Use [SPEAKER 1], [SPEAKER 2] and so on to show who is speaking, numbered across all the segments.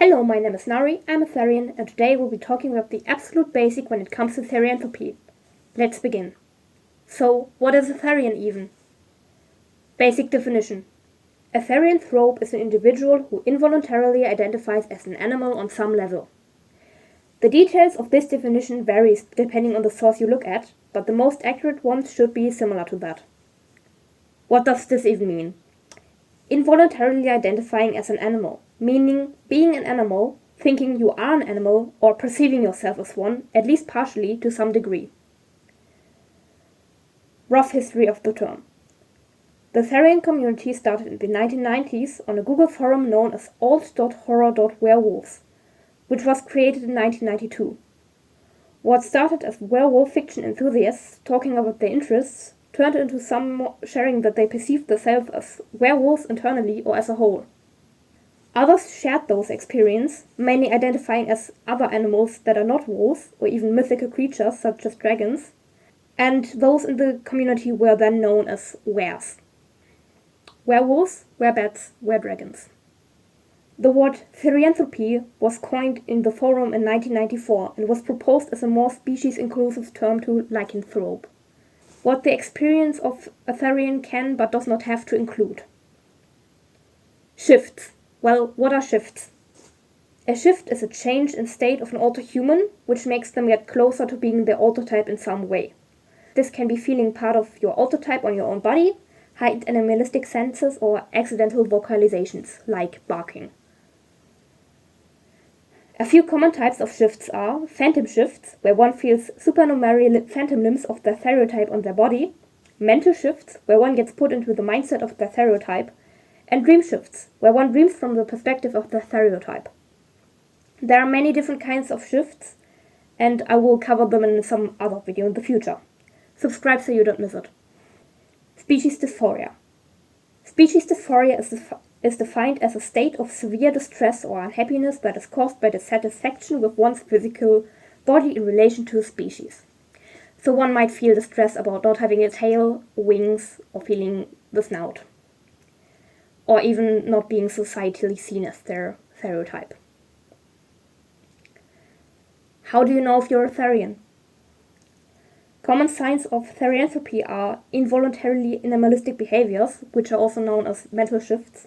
[SPEAKER 1] Hello, my name is Nari, I'm a Therian, and today we'll be talking about the absolute basic when it comes to Therianthropy. Let's begin. So, what is a Therian even? Basic definition. A Therianthrope is an individual who involuntarily identifies as an animal on some level. The details of this definition varies depending on the source you look at, but the most accurate ones should be similar to that. What does this even mean? Involuntarily identifying as an animal, meaning being an animal, thinking you are an animal, or perceiving yourself as one, at least partially to some degree. Rough history of the term. The Therian community started in the 1990s on a Google forum known as alt.horror.werewolves, which was created in 1992. What started as werewolf fiction enthusiasts talking about their interests turned into some sharing that they perceived themselves as werewolves internally or as a whole. Others shared those experiences, mainly identifying as other animals that are not wolves or even mythical creatures such as dragons, and those in the community were then known as weres. Werewolves, werebats, weredragons. The word Therianthropy was coined in the forum in 1994 and was proposed as a more species-inclusive term to lycanthrope. What the experience of a Therian can but does not have to include. Shifts. Well, what are shifts? A shift is a change in state of an alter-human, which makes them get closer to being their alter-type in some way. This can be feeling part of your alter-type on your own body, heightened animalistic senses, or accidental vocalizations, like barking. A few common types of shifts are phantom shifts, where one feels supernumerary phantom limbs of their stereotype on their body, mental shifts, where one gets put into the mindset of their stereotype, and dream shifts, where one dreams from the perspective of their stereotype. There are many different kinds of shifts, and I will cover them in some other video in the future. Subscribe so you don't miss it. Species dysphoria. Species dysphoria is defined as a state of severe distress or unhappiness that is caused by dissatisfaction with one's physical body in relation to a species. So one might feel distress about not having a tail, wings, or feeling the snout. Or even not being societally seen as their stereotype. How do you know if you're a Therian? Common signs of Therianthropy are involuntarily animalistic behaviors, which are also known as mental shifts.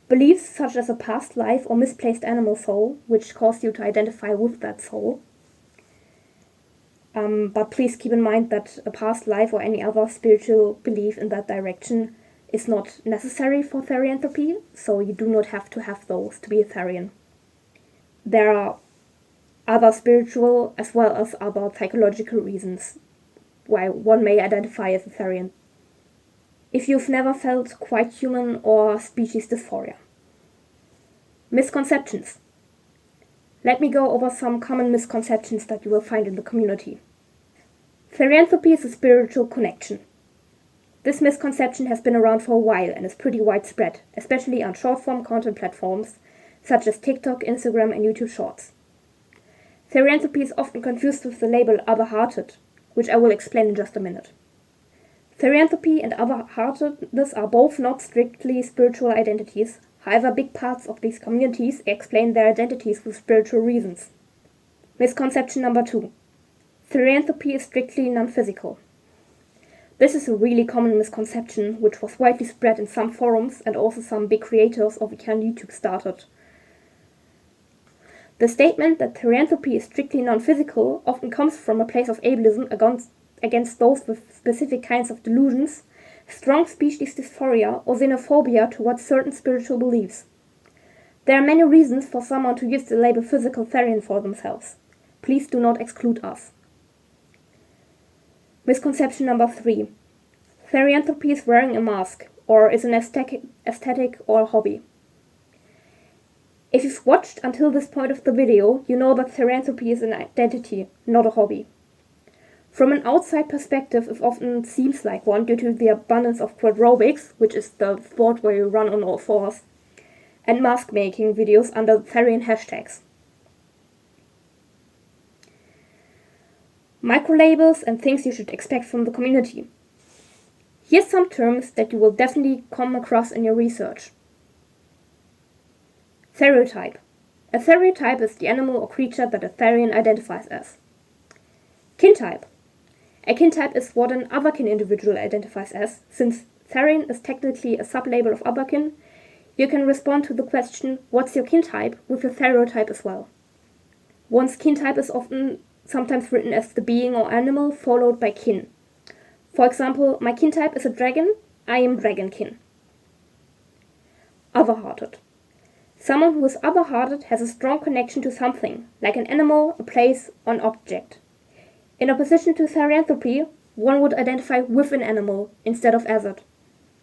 [SPEAKER 1] Beliefs such as a past life or misplaced animal soul, which cause you to identify with that soul. But please keep in mind that a past life or any other spiritual belief in that direction is not necessary for Therianthropy, so you do not have to have those to be a Therian. There are other spiritual as well as other psychological reasons why one may identify as a Therian. If you've never felt quite human or species dysphoria. Misconceptions. Let me go over some common misconceptions that you will find in the community. Therianthropy is a spiritual connection. This misconception has been around for a while and is pretty widespread, especially on short-form content platforms such as TikTok, Instagram, and YouTube Shorts. Therianthropy is often confused with the label other-hearted, which I will explain in just a minute. Therianthropy and other-heartedness are both not strictly spiritual identities, however big parts of these communities explain their identities with spiritual reasons. Misconception number 2. Therianthropy is strictly non-physical. This is a really common misconception, which was widely spread in some forums and also some big creators of wiki on YouTube started. The statement that Therianthropy is strictly non-physical often comes from a place of ableism against those with specific kinds of delusions, strong species dysphoria, or xenophobia towards certain spiritual beliefs. There are many reasons for someone to use the label physical Therian for themselves. Please do not exclude us. Misconception number 3. Therianthropy is wearing a mask, or is an aesthetic or a hobby. If you've watched until this point of the video, you know that Therianthropy is an identity, not a hobby. From an outside perspective, it often seems like one due to the abundance of quadrobics, which is the sport where you run on all fours, and mask making videos under Therian hashtags. Microlabels and things you should expect from the community. Here's some terms that you will definitely come across in your research. Stereotype. A stereotype is the animal or creature that a Therian identifies as. Kintype. A kintype is what an Otherkin individual identifies as. Since Therian is technically a sublabel of Otherkin, you can respond to the question, what's your kintype, with your stereotype as well. One's kintype is sometimes written as the being or animal followed by kin. For example, my kintype is a dragon, I am dragonkin. Otherhearted. Someone who is otherhearted has a strong connection to something, like an animal, a place, or an object. In opposition to Therianthropy, one would identify with an animal instead of as it. If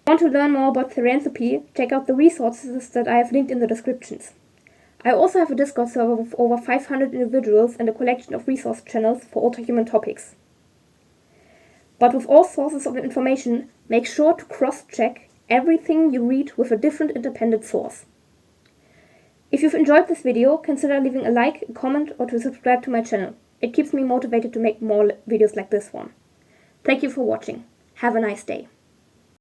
[SPEAKER 1] you want to learn more about Therianthropy, check out the resources that I have linked in the descriptions. I also have a Discord server with over 500 individuals and a collection of resource channels for auto-human topics. But with all sources of information, make sure to cross-check everything you read with a different independent source. If you've enjoyed this video, consider leaving a like, a comment, or to subscribe to my channel. It keeps me motivated to make more videos like this one. Thank you for watching. Have a nice day.